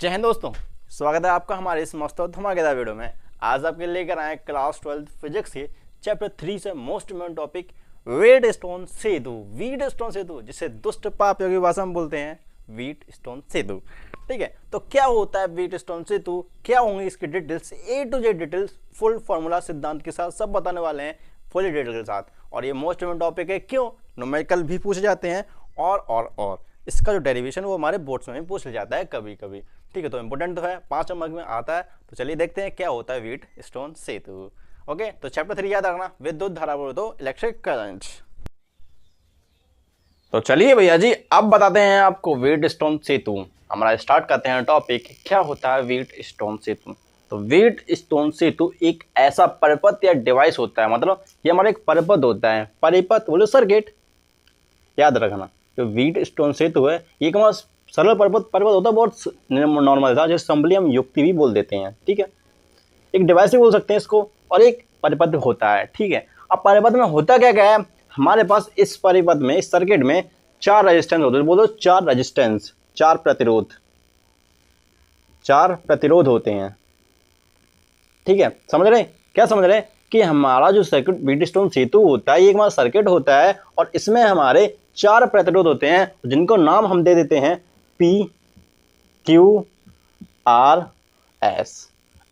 जय हिंद दोस्तों, स्वागत है आपका हमारे इस मस्त और धमाकेदार वीडियो में। आज आपके लेकर आए क्लास 12 फिजिक्स के चैप्टर 3 से मोस्ट इम्पोर्टेंट टॉपिक व्हीटस्टोन सेतु। व्हीटस्टोन सेतु जिसे दुष्ट पाप योगी भाषा में बोलते हैं व्हीटस्टोन सेतु। ठीक है, तो क्या होता है व्हीटस्टोन सेतु, क्या होंगी इसकी details, A to Z details full formula सिद्धांत के साथ सब बताने वाले हैं फुल डिटेल के साथ। और ये मोस्ट इम्पोर्टेंट टॉपिक है, क्यों न्यूमेरिकल भी पूछे जाते हैं और इसका जो डेरिवेशन वो हमारे बोर्ड्स में भी पूछ जाता है कभी कभी। ठीक है, तो इंपॉर्टेंट तो है, 5 नंबर में आता है। तो चलिए देखते हैं क्या होता है व्हीटस्टोन सेतु। ओके, तो चैप्टर 3 याद रखना, विद्युत धारा तो इलेक्ट्रिक करंट। तो चलिए भैया जी, अब बताते हैं आपको व्हीटस्टोन सेतु। हमारा स्टार्ट करते हैं टॉपिक, क्या होता है व्हीटस्टोन सेतु। तो व्हीटस्टोन सेतु एक ऐसा परिपथ या डिवाइस होता है, मतलब ये हमारा एक परिपथ होता है। परिपथ बोलो सर्किट, याद रखना। जो व्हीटस्टोन सेतु है ये हमारा सरल पर्वत होता है, बहुत नॉर्मल था, जैसे सिंपली हम युक्ति भी बोल देते हैं। ठीक है, एक डिवाइस भी बोल सकते हैं इसको, और एक परिपथ होता है। ठीक है, अब परिपथ में होता क्या क्या है, हमारे पास इस परिपथ में, इस सर्किट में 4 रेजिस्टेंस होते हैं। बोलो 4 रेजिस्टेंस, 4 प्रतिरोध, 4 प्रतिरोध होते हैं। ठीक है, समझ रहे, क्या समझ रहे कि हमारा जो सर्किट व्हीटस्टोन सेतु होता है ये हमारा सर्किट होता है, और इसमें हमारे 4 प्रतिरोध होते हैं, जिनको नाम हम दे देते हैं P, Q, R, S।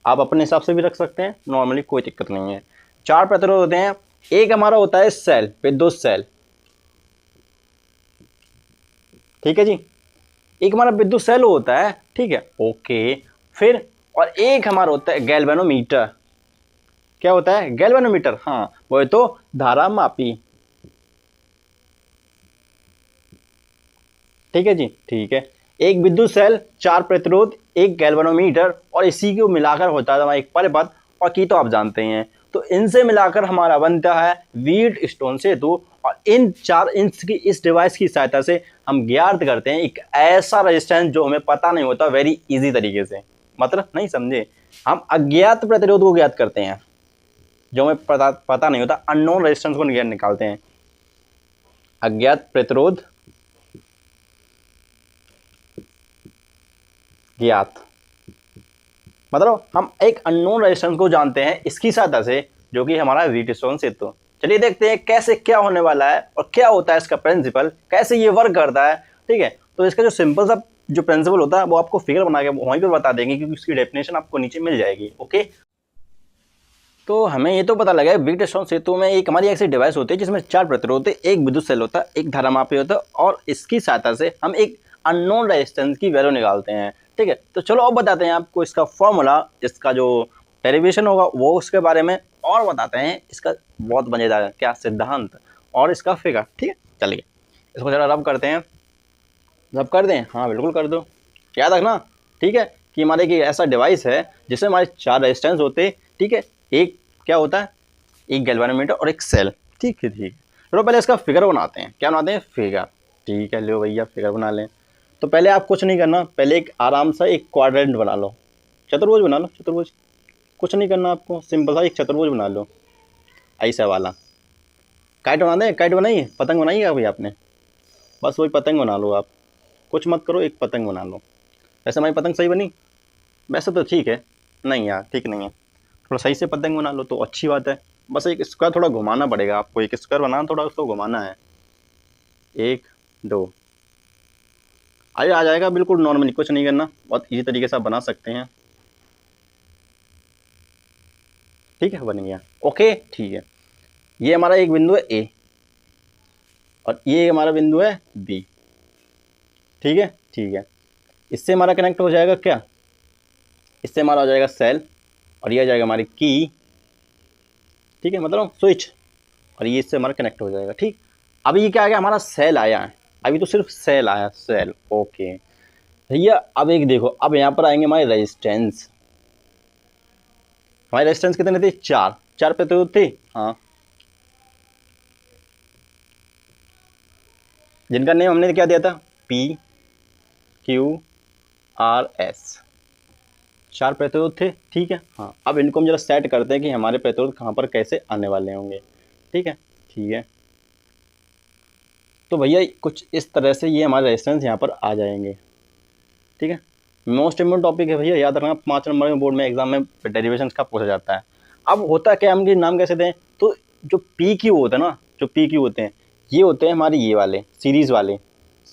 आप अपने हिसाब से भी रख सकते हैं, नॉर्मली कोई दिक्कत नहीं है। 4 प्रतिरोध होते हैं। एक हमारा होता है सेल, विद्युत सेल। ठीक है जी, एक हमारा विद्युत सेल होता है। ठीक है, ओके। फिर और एक हमारा होता है गैल्वेनोमीटर। क्या होता है? गैल्वेनोमीटर, हाँ वो तो धारा मापी। ठीक है जी, ठीक है। एक विद्युत सेल, 4 प्रतिरोध, एक गैल्वेनोमीटर, और इसी को मिलाकर होता है हमारा एक परिपथ, और की तो आप जानते हैं। तो इनसे मिलाकर हमारा बनता है व्हीटस्टोन सेतु। और इन 4 इंच की इस डिवाइस की सहायता से हम ज्ञात करते हैं एक ऐसा रेजिस्टेंस जो हमें पता नहीं होता, वेरी इजी तरीके से। मतलब नहीं समझे, हम अज्ञात प्रतिरोध को ज्ञात करते हैं, जो हमें पता नहीं होता, अननोन रेजिस्टेंस को निकालते हैं। अज्ञात प्रतिरोध ज्ञात, मतलब हम एक अननोन रेजिस्टेंस को जानते हैं इसकी सहायता से, जो कि हमारा व्हीटस्टोन सेतु। चलिए देखते हैं कैसे क्या होने वाला है और क्या होता है इसका प्रिंसिपल, कैसे ये वर्क करता है। ठीक है, तो इसका जो सिंपल सा जो प्रिंसिपल होता है वो आपको फिगर बना के वहीं पर बता देंगे, क्योंकि उसकी डेफिनेशन आपको नीचे मिल जाएगी। ओके, तो हमें ये तो पता लगा है व्हीटस्टोन सेतु में एक हमारी ऐसी डिवाइस होती है जिसमें 4 प्रतिरोध होते हैं, एक विद्युत सेल होता है, एक धारामापी होता है, और इसकी सहायता से हम एक अननोन रेजिस्टेंस की वैल्यू निकालते हैं। ठीक है, तो चलो अब बताते हैं आपको इसका फॉर्मूला, इसका जो डेरिवेशन होगा वो उसके बारे में, और बताते हैं इसका बहुत मजेदार क्या सिद्धांत और इसका फिगर। ठीक है, चलिए इसको जरा रब करते हैं। रब कर दें? हाँ बिल्कुल कर दो। याद रखना, ठीक है, कि हमारे एक ऐसा डिवाइस है जिसमें हमारे 4 रेजिस्टेंस होते हैं। ठीक है, एक क्या होता है, एक गैल्वेनोमीटर और एक सेल। ठीक है, ठीक है। चलो पहले इसका फिगर बनाते हैं। क्या बनाते हैं? फिगर। ठीक है, लो भैया फिगर बना लें। तो पहले आप कुछ नहीं करना, पहले एक आराम सा एक क्वाड्रेंट बना लो, चतुर्भुज बना लो, चतुर्भुज। कुछ नहीं करना आपको, सिंपल सा एक चतुर्भुज बना लो, ऐसा वाला। काइट बना दें? काइट बनाइए, पतंग बनाइए अभी आपने, बस वही पतंग बना लो आप, कुछ मत करो, एक पतंग बना लो। वैसे हमारी पतंग सही बनी? वैसे तो ठीक है, नहीं यार ठीक नहीं है, थोड़ा सही से पतंग बना लो तो अच्छी बात है। बस एक स्क्वायर थोड़ा घुमाना पड़ेगा आपको, एक स्क्वायर बनाना, थोड़ा उसको घुमाना है। 1 2 आइए, आ जाएगा बिल्कुल नॉर्मली, कुछ नहीं करना, बहुत इजी तरीके से आप बना सकते हैं। ठीक है, बन गया। ओके, ठीक है, ये हमारा एक बिंदु है ए, और ये हमारा बिंदु है बी। ठीक है, ठीक है, इससे हमारा कनेक्ट हो जाएगा क्या, इससे हमारा हो जाएगा सेल, और ये आ जाएगा हमारी की। ठीक है, मतलब स्विच, और ये इससे हमारा कनेक्ट हो जाएगा। ठीक, अब ये क्या आ गया, हमारा सेल आया है, अभी तो सिर्फ सेल आया, सेल। ओके भैया, अब एक देखो, अब यहाँ पर आएंगे हमारे रेजिस्टेंस। हमारे रेजिस्टेंस कितने थे? 4 प्रतिरोध थे, हाँ, जिनका नेम हमने क्या दिया था, P Q R S। 4 प्रतिरोध थे। ठीक है, हाँ, अब इनको हम जरा सेट करते हैं कि हमारे प्रतिरोध कहाँ पर कैसे आने वाले होंगे। ठीक है, ठीक है, तो भैया कुछ इस तरह से ये हमारे रेजिस्टेंस यहाँ पर आ जाएंगे। ठीक है, मोस्ट इम्पोर्टेंट टॉपिक है भैया, याद रखना 5 नंबर में बोर्ड में एग्जाम में डेरिवेशन का पूछा जाता है। अब होता है क्या, हम नाम कैसे दें, तो जो पी क्यू होता है ना, जो पी क्यू होते हैं ये होते हैं हमारे ये वाले सीरीज वाले,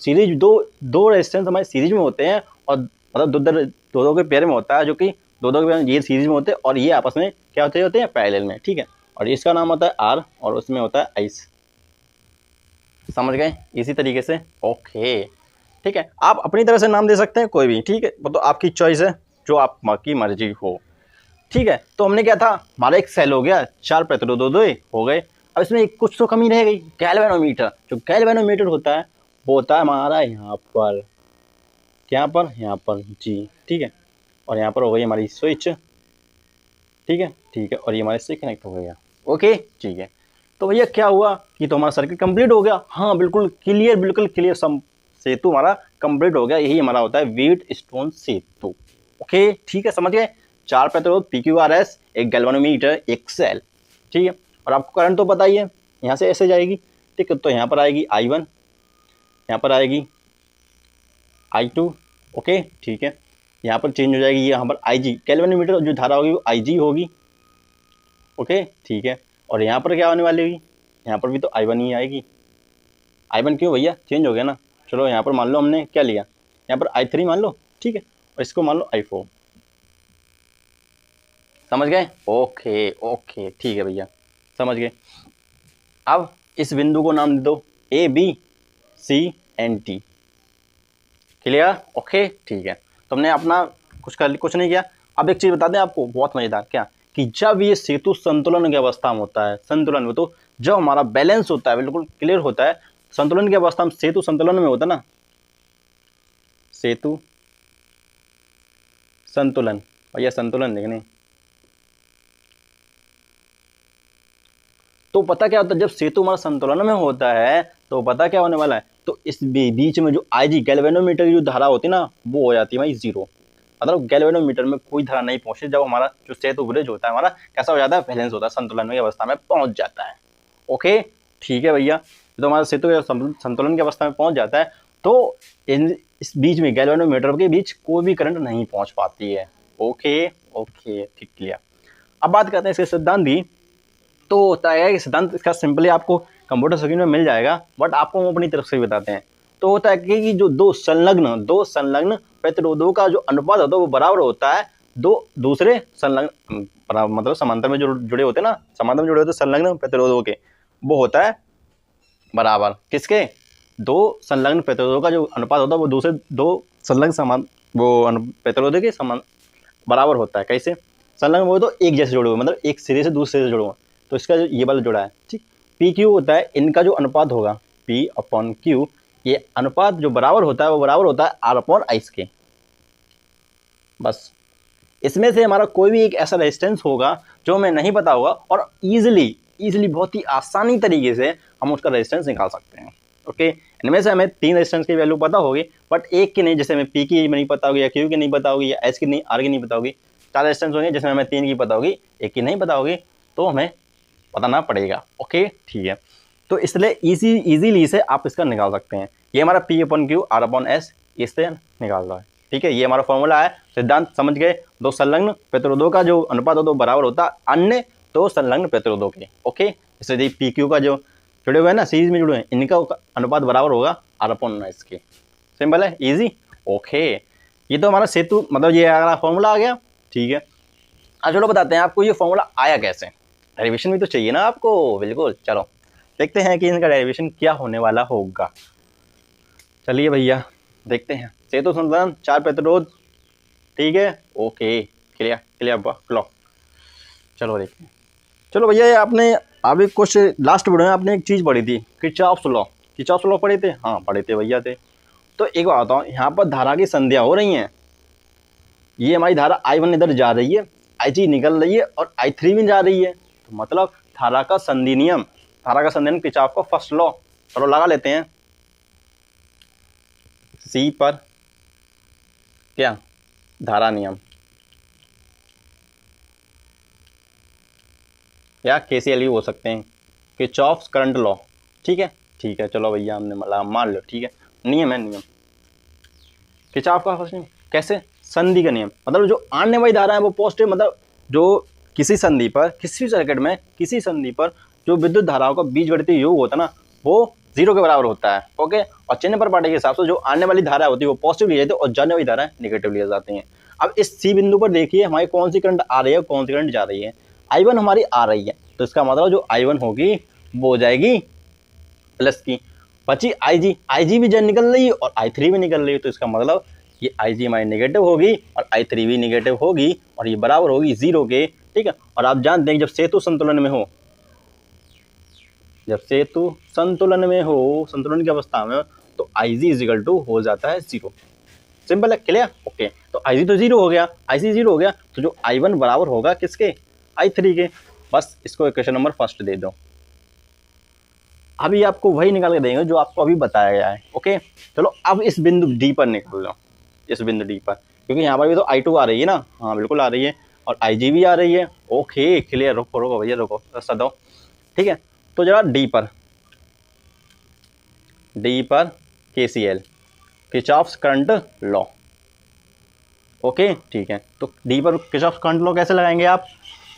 सीरीज दो रेजिस्टेंस हमारे सीरीज में होते हैं, और मतलब दो के पेयर में होता है, जो कि दो के पेयर में ये सीरीज में होते हैं और ये आपस में क्या होते हैं पैरेलल में, ठीक है। और इसका नाम होता है आर और उसमें होता है आइस। समझ गए इसी तरीके से, ओके ठीक है। आप अपनी तरह से नाम दे सकते हैं कोई भी, ठीक है, वो तो आपकी चॉइस है, जो आपकी मर्जी हो, ठीक है। तो हमने क्या था, हमारा एक सेल हो गया, 4 प्रतिरोध हो गए। अब इसमें एक कुछ तो कमी रह गई, गैल्वेनोमीटर। जो गैल्वेनोमीटर होता है वो होता है हमारा यहाँ पर, यहाँ पर जी, ठीक है। और यहाँ पर हो गई हमारी स्विच, ठीक है, और ये हमारे से कनेक्ट हो गया, ओके ठीक है। तो भैया क्या हुआ कि तो हमारा सर्किट कंप्लीट हो गया, हाँ बिल्कुल क्लियर सेतु हमारा कंप्लीट हो गया। यही हमारा होता है व्हीटस्टोन सेतु, ओके ठीक है, समझ गए। 4 प्रतिरोध PQRS, एक गैल्वेनोमीटर, एक सेल, ठीक है। और आपको करंट तो पता ही है, यहाँ से ऐसे जाएगी, ठीक है। तो यहाँ पर आएगी I1, यहाँ पर आएगी I2, ओके ठीक है। यहाँ पर चेंज हो जाएगी, ये यहाँ पर IG, गैल्वेनोमीटर जो धारा होगी वो IG होगी, ओके ठीक है। और यहाँ पर क्या होने वाली होगी, यहाँ पर भी तो I1 ही आएगी। I1 क्यों भैया, चेंज हो गया ना। चलो यहाँ पर मान लो हमने क्या लिया, यहाँ पर I3 मान लो, ठीक है, और इसको मान लो I4। समझ गए, ओके ठीक है भैया, समझ गए। अब इस बिंदु को नाम दे दो ABCNT, क्लियर, ओके ठीक है। तो हमने अपना कुछ नहीं किया। अब एक चीज़ बता दें आपको बहुत मज़ेदार, क्या कि जब ये सेतु संतुलन की अवस्था में होता है, संतुलन में, तो जब हमारा बैलेंस होता है, बिल्कुल क्लियर होता है, संतुलन की अवस्था में, सेतु संतुलन में होता है ना, सेतु संतुलन, भैया संतुलन देखने, तो पता क्या होता है, जब सेतु हमारा संतुलन में होता है तो पता क्या होने वाला है, तो इस बीच में जो IG गैल्वेनोमीटर की जो धारा होती है ना, वो हो जाती है भाई 0। मतलब गैल्वेनोमीटर में कोई धारा नहीं पहुंचती, जब हमारा जो सेतु ब्रिज होता है हमारा कैसा हो जाता है, बैलेंस होता है, संतुलन की अवस्था में पहुंच जाता है, ओके ठीक है भैया। तो हमारा सेतु संतुलन की अवस्था में पहुंच जाता है, तो इस बीच में गैल्वेनोमीटर के बीच कोई भी करंट नहीं पहुंच पाती है, ओके ठीक क्लियर। अब बात करते हैं इसके सिद्धांत की। तो होता है कि सिद्धांत इसका सिंपली आपको कंप्यूटर स्क्रीन में मिल जाएगा, बट आपको हम अपनी तरफ से भी बताते हैं। तो होता है कि जो दो संलग्न प्रतिरोधों का जो अनुपात होता है वो बराबर होता है दो दूसरे संलग्न, मतलब समांतर में जो जुड़े होते हैं ना, समांतर में जुड़े होते हैं संलग्न प्रतिरोधों के, वो होता है बराबर किसके, दो संलग्न प्रतिरोधों का जो अनुपात होता है वो दूसरे दो संलग्न प्रतिरोधों के समान बराबर होता है। कैसे संलग्न, वो तो एक जैसे जुड़े हुए, मतलब एक सिरे से दूसरे से जुड़े हुए, तो इसका जो ये वाला जुड़ा है, ठीक। PQ होता है, इनका जो अनुपात होगा P/Q, ये अनुपात जो बराबर होता है वो बराबर होता है R/I के। बस इसमें से हमारा कोई भी एक ऐसा रेजिस्टेंस होगा जो हमें नहीं पता होगा, और इजीली बहुत ही आसानी तरीके से हम उसका रेजिस्टेंस निकाल सकते हैं, ओके। इनमें से हमें 3 रेजिस्टेंस की वैल्यू पता होगी, बट एक की नहीं, जैसे हमें P की नहीं पता होगी, या Q की नहीं पता होगी, या S की नहीं, R की नहीं पता होगी। 4 रेजिस्टेंस होंगे जिसमें हमें 3 की पता होगी, एक की नहीं पता होगी, तो हमें बताना पड़ेगा, ओके ठीक है। तो इसलिए इजीली से आप इसका निकाल सकते हैं। ये हमारा P/Q R/S इससे निकाल रहा है, ठीक है। ये हमारा फॉर्मूला है, सिद्धांत समझ गए। दो संलग्न प्रतिरोधों का जो अनुपात हो तो बराबर होता है अन्य दो संलग्न प्रतिरोधों के, ओके। इसलिए PQ का जो जुड़े हुए हैं ना, सीरीज में जुड़े हैं, इनका अनुपात बराबर होगा R/S के। सिंपल है, इजी, ओके। ये तो हमारा सेतु, मतलब ये हमारा फॉर्मूला आ गया, ठीक है। अब चलो बताते हैं आपको ये फॉर्मूला आया कैसे, डेरिवेशन भी तो चाहिए ना आपको, बिल्कुल। चलो देखते हैं कि इनका डेरिवेशन क्या होने वाला होगा। चलिए भैया देखते हैं। सेतु संतुलन, 4 प्रतिरोध, ठीक है, ओके क्लियर क्लॉक। चलो देखते हैं। चलो भैया, ये आपने अभी कुछ लास्ट वीडियो में आपने एक चीज़ पढ़ी थी, किरचॉफ्स लॉ पढ़े थे, हाँ पढ़े थे भैया थे। तो एक बात बताओ, यहाँ पर धारा की संध्या हो रही हैं, ये हमारी धारा I1 इधर जा रही है, IG निकल रही है, और I3 भी जा रही है, तो मतलब धारा का संधि नियम किरचॉफ का फर्स्ट लॉ, चलो लगा लेते हैं। C पर क्या, धारा नियम, या KCL भी हो सकते हैं, किरचॉफ करंट लॉ, ठीक है। चलो भैया हमने मान लो, ठीक है, नियम है, किरचॉफ का फर्स्ट नियम कैसे, संधि का नियम, मतलब जो आने वाली धारा है वो पॉजिटिव, मतलब जो किसी संधि पर, किसी सर्किट में किसी संधि पर जो विद्युत धाराओं का बीजगणितीय योग होता है ना, वो 0 के बराबर होता है। ओके, और चिन्ह पर पार्टी के हिसाब से जो आने वाली धारा होती है वो पॉजिटिव ली जाती है और जाने वाली धारा नेगेटिव ली जाती है। अब इस सी बिंदु पर देखिए हमारी कौन सी करंट आ रही है, कौन सी करंट जा रही है। I1 हमारी आ रही है, तो इसका मतलब जो I1 होगी वो हो जाएगी प्लस की, बची IG भी जब निकल रही है और I3 भी निकल रही है, तो इसका मतलब ये IG हमारी नेगेटिव होगी और I3 भी नेगेटिव होगी और ये बराबर होगी 0 के। ठीक है, और आप जानते हैं जब सेतु संतुलन में हो, जब सेतु संतुलन में हो, संतुलन की अवस्था में हो, तो IG इजिकल टू हो जाता है 0। सिंपल है, क्लियर? ओके, तो IG तो 0 हो गया, IC 0 हो गया, तो जो I1 बराबर होगा किसके? I3 के। बस इसको इक्वेशन नंबर फर्स्ट दे दो। अभी आपको वही निकाल के देंगे जो आपको अभी बताया गया है। ओके, चलो अब इस बिंदु डी पर निकाल लो, इस बिंदु डी पर, क्योंकि यहाँ पर भी तो I2 आ रही है ना। हाँ बिल्कुल आ रही है, और IG भी आ रही है। ओके क्लियर, रुको रुको भैया रुको, रास्ता दो। ठीक है, तो जरा डी पर KCL, Kirchhoff's current law. Okay ठीक है, तो डी पर किरचॉफ्स करंट लॉ कैसे लगाएंगे आप?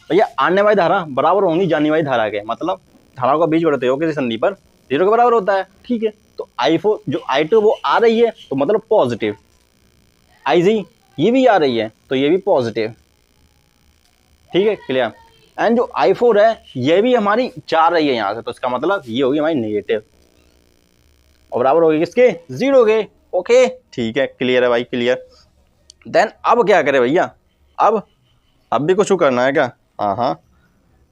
भैया आने वाली धारा बराबर होंगी जाने वाली धारा के, मतलब धाराओं का बीजगणितीय योग किसी संधि पर 0 के बराबर होता है। ठीक है, तो I4 जो I2 वो आ रही है तो मतलब पॉजिटिव, IG ये भी आ रही है तो ये भी पॉजिटिव। ठीक है क्लियर? एंड जो I4 है ये भी हमारी जा रही है यहाँ से, तो इसका मतलब ये होगी हमारी नेगेटिव और बराबर होगी किसके? 0 के। ओके ठीक है, क्लियर है भाई, क्लियर। देन अब क्या करें भैया? अब भी कुछ करना है क्या? हाँ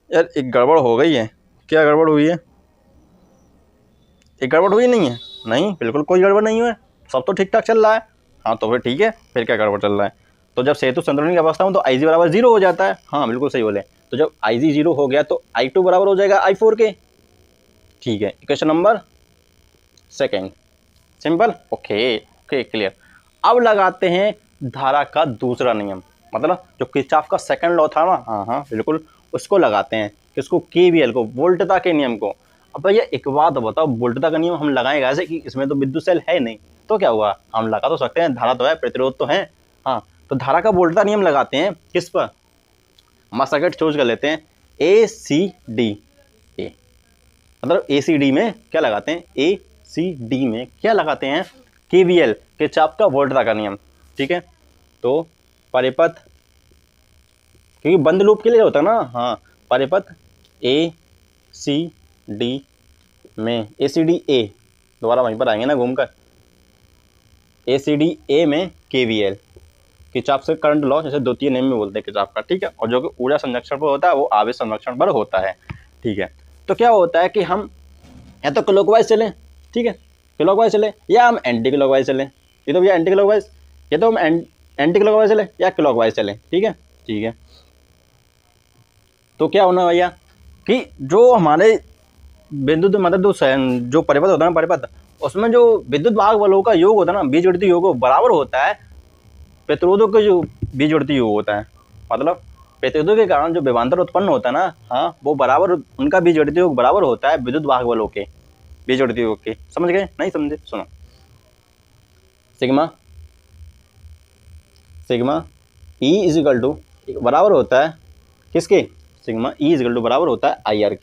यार, एक गड़बड़ हो गई है। क्या गड़बड़ हुई है? एक गड़बड़ हुई नहीं है? नहीं, बिल्कुल कोई गड़बड़ नहीं है, सब तो ठीक ठाक चल रहा है। हाँ तो फिर ठीक है, फिर क्या गड़बड़ चल रहा है? तो जब सेतु संतुलन की अवस्था में तो IG बराबर 0 हो जाता है। हाँ बिल्कुल सही बोले, तो जब IG 0 हो गया तो I2 बराबर हो जाएगा I4 के। ठीक है, equation number second, simple. Okay okay clear. अब लगाते हैं धारा का दूसरा नियम, मतलब जो किरचॉफ का सेकंड लॉ था ना, हाँ बिल्कुल उसको लगाते हैं। किसको? KVL को, वोल्टता के नियम को। अब भैया एक बात बताओ, वोल्टता का नियम हम लगाएंगे ऐसे कि इसमें तो विद्युत सेल है नहीं, तो क्या हुआ? हम लगा तो सकते हैं, धारा तो है, प्रतिरोध तो है। हाँ, तो धारा का वोल्टता नियम लगाते हैं किस पर? हम सर्किट चूज कर लेते हैं ACD, मतलब ACD में क्या लगाते हैं? ACD में क्या लगाते हैं? KVL, किरचॉफ का वोल्टता का नियम। ठीक है, तो परिपथ, क्योंकि बंद लूप के लिए होता है ना। हाँ, परिपथ ACD में, ACDA, दोबारा वहीं पर आएंगे ना घूमकर, ACDA में KVL, किरचॉफ से करंट लॉ, जैसे द्वितीय नियम में बोलते हैं किरचॉफ का। ठीक है, और जो कि ऊर्जा संरक्षण पर होता है वो आवेश संरक्षण पर होता है। ठीक है, तो क्या होता है कि हम या तो क्लॉकवाइज चलें, ठीक है, क्लॉकवाइज चले, या हम एंटी क्लॉकवाइज चलें। ये तो भैया एंटी क्लॉकवाइज, या तो हम एंटी क्लॉकवाइज चले या क्लॉकवाइज चलें। ठीक है ठीक है, तो क्या होना भैया कि जो हमारे विद्युत, मतलब जो परिपथ होता है ना, परिपथ, उसमें जो विद्युत वाहक बलों का योग होता है ना, बीजगणितीय योग बराबर होता है प्रतिरोधों का जो बीजगणितीय योग होता है। मतलब प्रतिरोधों के कारण जो विभवांतर उत्पन्न होता है ना, हाँ वो बराबर, उनका बीजगणितीय योग बराबर होता है विद्युत वाहक बलों के बीजगणितीय योग के। समझ गए? नहीं समझे? सुनो, सिग्मा E इजिकल टू बराबर होता है किसके? सिग्मा E इजिकल टू बराबर होता है IR के।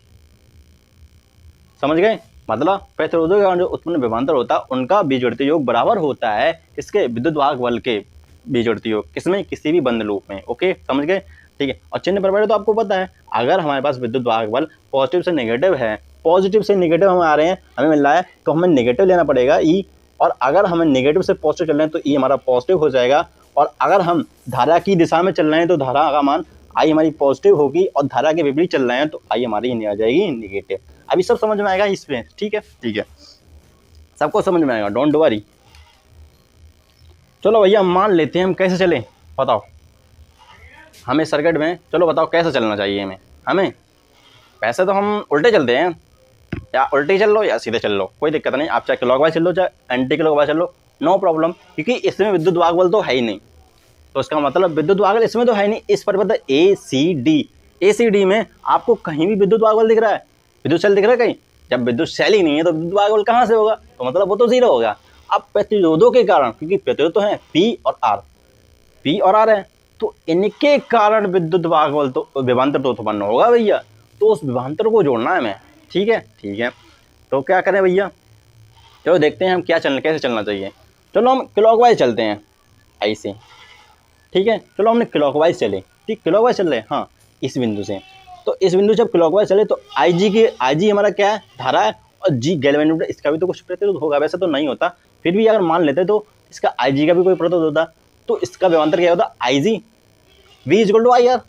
समझ गए? मतलब प्रतिरोधों के कारण जो उत्पन्न विभवांतर होता है उनका बीजगणितीय योग बराबर होता है इसके विद्युत वाहक बल के बीजगणितीय योग, किसमें? किसी भी बंद लूप में। ओके समझ गए? ठीक है, और चिन्ह पर तो आपको पता है, अगर हमारे पास विद्युत वाहक बल पॉजिटिव से नेगेटिव है, पॉजिटिव से नेगेटिव हमें आ रहे हैं, हमें मिल रहा है, तो हमें नेगेटिव लेना पड़ेगा E, और अगर हमें नेगेटिव से पॉजिटिव चल रहे हैं तो E हमारा पॉजिटिव हो जाएगा, और अगर हम धारा की दिशा में चल रहे हैं तो धारा का मान I हमारी पॉजिटिव होगी, और धारा के विपरीत चल रहे हैं तो I हमारी आ जाएगी नेगेटिव। अभी सब समझ में आएगा इसमें? ठीक है ठीक है, सबको समझ में आएगा, डोंट वरी। चलो भैया मान लेते हैं हम कैसे चले, बताओ हमें सर्किट में, चलो बताओ कैसे चलना चाहिए हमें। वैसे तो हम उल्टे चलते हैं, या उल्टे चल लो या सीधे चल लो, कोई दिक्कत नहीं। आप चाहे क्लॉकवाइज चल लो चाहे एंटी क्लॉकवाइज चल लो, नो प्रॉब्लम, क्योंकि इसमें विद्युत वाहक बल तो है ही नहीं, तो इसका मतलब विद्युत वाहक बल इसमें तो है नहीं। इस परिपथ ACD में आपको कहीं भी विद्युत वाहक बल दिख रहा है? विद्युत सेल दिख रहा है कहीं? जब विद्युत सेल ही नहीं है तो विद्युत वाहक बल कहाँ से होगा? तो मतलब वो तो 0 होगा। अब प्रतिरोधों के कारण, क्योंकि प्रतिरोध तो है P और R, पी और आर है, तो इनके कारण विद्युत वाहक तो विभवांतर तो उत्पन्न होगा भैया, तो उस विभवांतर को जोड़ना है हमें। ठीक है, ठीक है, तो क्या करें भैया, चलो देखते हैं हम क्या चलना, कैसे चलना चाहिए। चलो हम क्लॉकवाइज चलते हैं ऐसे। ठीक है, चलो हमने क्लॉकवाइज चले, ठीक, क्लॉकवाइज चल रहे, हाँ, इस बिंदु से। तो इस बिंदु से जब क्लॉकवाइज चले तो आई जी हमारा क्या है, धारा है, और जी गैल्वेनोमीटर, इसका भी तो कुछ प्रतिरोध होगा, वैसे तो नहीं होता, फिर भी अगर मान लेते तो इसका आई जी का भी कोई प्रतिरोध होता, तो इसका विभवांतर क्या होता, I G V is equal to I R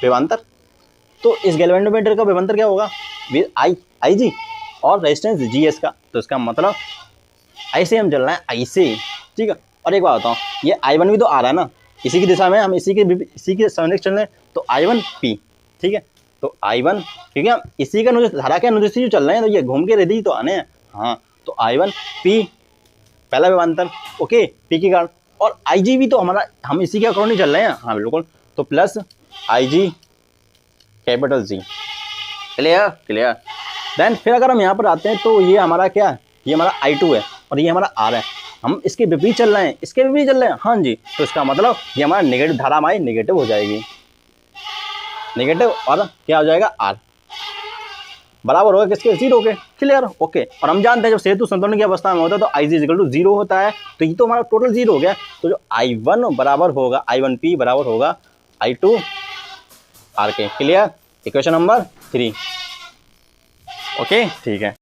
विभवांतर। तो इस गैल्वेनोमीटर का विभवांतर क्या होगा, आई जी और रेजिस्टेंस जी एस का, तो इसका मतलब ऐसे हम चल रहे हैं ऐसे। ठीक है, और एक बात बताऊँ, ये I1 भी तो आ रहा है ना, इसी की दिशा में हम इसी के संरेख चल रहे हैं, तो I1 P। ठीक है, तो I1, क्योंकि हम इसी का धारा के अनुदिश जो चल रहे हैं, तो ये घूम के रेडी तो आने हैं। हाँ, तो I1 P पहला विभवांतर, ओके, P के कारण, और IG भी तो हमारा, हम इसी के अकॉर्डिंग चल रहे हैं, हाँ बिल्कुल, तो plus IG capital G. Clear, clear. Then फिर अगर हम यहाँ पर आते हैं तो ये हमारा क्या है, ये हमारा I2 है और ये हमारा R है, हम इसके विपरीत चल रहे हैं, इसके विपरीत चल रहे हैं, हाँ जी, तो इसका मतलब ये हमारा नेगेटिव, धारा हमारी नेगेटिव हो जाएगी, नेगेटिव, और क्या हो जाएगा, R बराबर होगा किसके, जीरो के। Clear, okay. और हम जानते हैं जब सेतु संतुलन की अवस्था में होता है तो आई जी इक्वल टू जीरो होता है, तो ये तो हमारा टोटल जीरो हो गया, तो जो I1 बराबर होगा, I1P बराबर होगा I2 R के। क्लियर, इक्वेशन नंबर 3, ओके, ठीक है।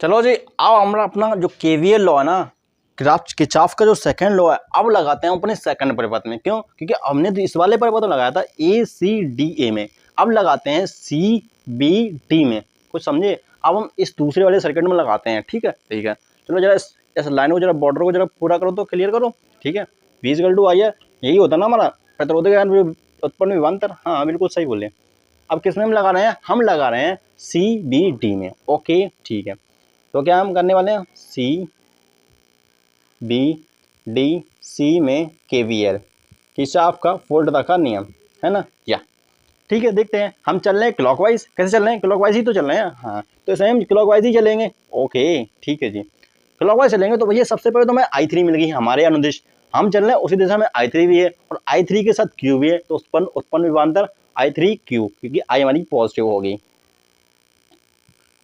चलो जी, अब हमारा अपना जो KVL लॉ है ना, किरचॉफ का जो सेकंड लॉ है, अब लगाते हैं अपने सेकंड परिपथ में। क्यों, क्योंकि हमने तो इस वाले परिपथ में लगाया था ACDA में, अब लगाते हैं CBD में, कुछ समझे। अब हम इस दूसरे वाले सर्किट में लगाते हैं, ठीक है, ठीक है। चलो जरा इस लाइन को जरा बॉर्डर को जरा पूरा करो तो क्लियर करो, ठीक है। V इक्वल टू आई है, यही होता ना हमारा प्रतिरोध उत्पन्न विभवांतर, हाँ बिल्कुल सही बोले। अब किस में हम लगा रहे हैं, हम लगा रहे हैं CBD में, ओके, ठीक है। तो क्या हम करने वाले हैं, CBDC में KVL, किरचॉफ का वोल्टता का नियम, है ना, या ठीक है। देखते हैं, हम चल रहे हैं क्लॉकवाइज, कैसे चल रहे हैं, क्लॉकवाइज ही तो चल रहे हैं, हाँ, तो ऐसे हम क्लॉकवाइज ही चलेंगे, ओके, ठीक है जी। क्लॉकवाइज चलेंगे तो भैया सबसे पहले तो हमें I3 मिल गई हमारे अनुदिश, हम चल रहे हैं उसी दिशा में, I3 भी है और I3 के साथ Q भी है, तो उत्पन्न विभवांतर I3Q, क्योंकि I हमारी पॉजिटिव होगी,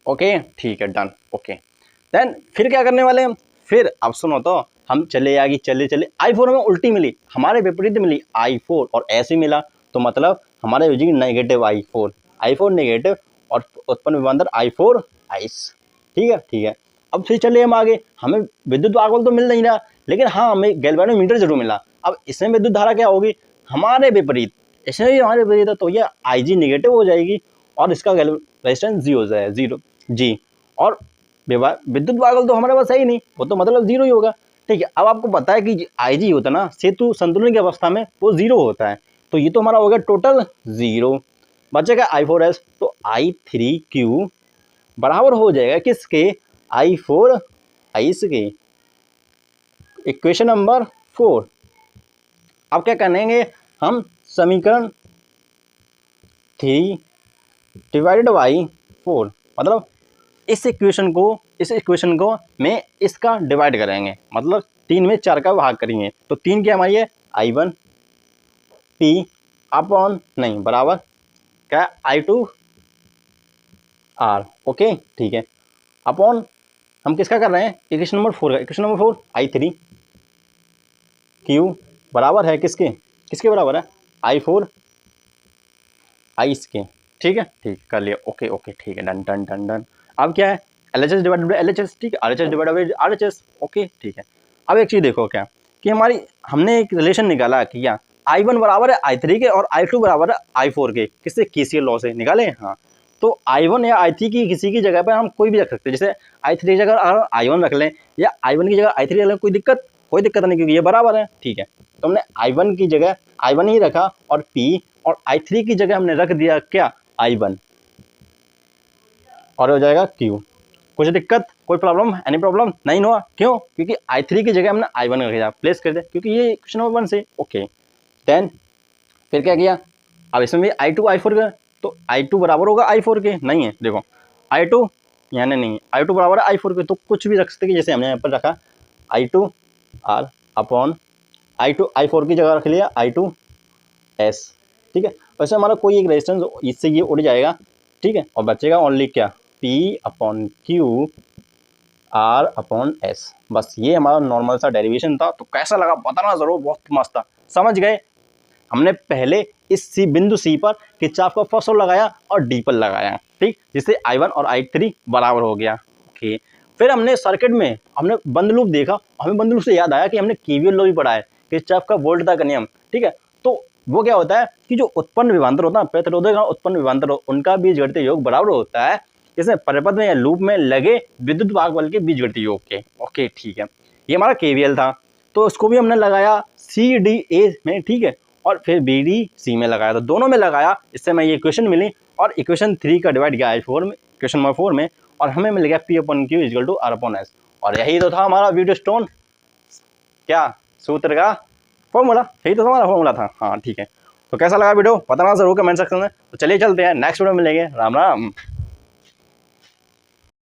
ओके, ठीक है, डन, ओके। देन फिर क्या करने वाले हैं, फिर अब सुनो, तो हम चले आगे, चले I4 हमें उल्टी मिली, हमारे विपरीत मिली I4 और ऐसे मिला, तो मतलब हमारे यूजिंग नेगेटिव I4 नेगेटिव और उत्पन्न विभवांतर I4 आइस, ठीक है, ठीक है। अब फिर चले हम आगे, हमें विद्युत आगमन तो मिल नहीं रहा, लेकिन हाँ हमें गैल्वेनोमीटर जरूर मिला। अब इसमें विद्युत धारा क्या होगी, हमारे विपरीत, इसमें भी हमारे विपरीत है, तो ये IG नेगेटिव हो जाएगी और इसका रेजिस्टेंस जी हो जाएगा, जीरो जी, और विद्युत वागल तो हमारे पास है ही नहीं, वो तो मतलब जीरो ही होगा, ठीक है। अब आपको पता है कि IG होता है ना सेतु संतुलन की अवस्था में वो जीरो होता है, तो ये तो हमारा हो गया टोटल जीरो, बचेगा I4S, तो I3Q बराबर हो जाएगा किसके, I4 आइस के, इक्वेशन नंबर 4। अब क्या करेंगे हम, समीकरण 3 डिवाइडेड बाई 4, मतलब इस इक्वेशन को में इसका डिवाइड करेंगे, मतलब 3 में 4 का भाग करेंगे, तो 3 क्या हमारी है, I1P अपॉन नहीं बराबर क्या, I2R, ओके, ठीक है, अपॉन हम किसका कर रहे हैं, इक्वेशन नंबर 4 का, इक्वेशन नंबर 4 I3Q बराबर है किसके बराबर है, I4 आइस के, ठीक है, ठीक कर लिया, ओके, ओके, ठीक है, डन डन डन डन। अब क्या है, LHS डिवाइडेड बाई LHS, ठीक है, RHS divided by RHS, okay, ठीक है। अब एक चीज़ देखो क्या, कि हमने एक रिलेशन निकाला कि क्या, I1 बराबर है I3 के और I2 बराबर है I4 के, किससे, KCL लॉ से निकाले, हाँ। तो I1 या I3 की किसी की जगह पर हम कोई भी रख सकते हैं, जैसे I3 की जगह अगर I1 रख लें या I1 की जगह I3 रख लें, कोई दिक्कत नहीं, क्योंकि ये बराबर है, ठीक है। तो हमने I1 की जगह I1 ही रखा और P, और I3 की जगह हमने रख दिया क्या, I1, और हो जाएगा Q। कुछ दिक्कत, कोई प्रॉब्लम, एनी प्रॉब्लम नहीं हुआ, क्यों, क्योंकि I3 की जगह हमने I1 रख दिया, प्लेस कर दिया, क्योंकि ये क्वेश्चन नंबर 1 से, ओके। देन फिर क्या किया, अब इसमें भी I2 I4 का, तो I2 बराबर होगा I4 के, नहीं है, देखो I2 यहाँ नहीं है, I2 बराबर है I4 के, तो कुछ भी रख सकते हैं, जैसे हमने यहाँ पर रखा I2R अपॉन I4 की जगह रख लिया I2S, ठीक है। वैसे हमारा कोई एक रेजिस्टेंस इससे ये उड़ जाएगा, ठीक है, और बचेगा ओनली क्या, P/Q R/S। बस ये हमारा नॉर्मल सा डेरिवेशन था। तो कैसा लगा बताना जरूर, बहुत मस्त था। समझ गए, हमने पहले इस बिंदु C पर किरचॉफ का फर्स्ट लॉ लगाया और D पर लगाया, ठीक, जिससे I1 और I3 बराबर हो गया। ओके, फिर हमने सर्किट में हमने बंद लूप देखा, हमें बंद लूप से याद आया कि हमने KVL लॉ भी पढ़ा है, किरचॉफ का वोल्टता का नियम, ठीक है। तो वो क्या होता है कि जो उत्पन्न विभवांतर होता है, प्रतिरोधक और उत्पन्न विभवांतर, उनका बीजगणितीय योग बराबर होता है इसमें परिपथ में या लूप में लगे विद्युत वाहक बल के बीजगणितीय योग के। ओके, ठीक है, ये हमारा KVL था। तो इसको भी हमने लगाया CDA में, ठीक है, और फिर BDC में लगाया, तो दोनों में लगाया, इससे हमें ये इक्वेशन मिली। और इक्वेशन 3 का डिवाइड किया I4 में, इक्वेशन नंबर 4 में, और हमें मिल गया P/Q = R/S। और यही तो था हमारा व्हीटस्टोन क्या सूत्र का फॉर्मूला, यही तो हमारा फॉर्मूला था। हाँ, ठीक है। तो कैसा लगा वीडियो बताना जरूर कमेंट सेक्शन में। तो चलिए चलते हैं, नेक्स्ट वीडियो में मिलेंगे। राम राम।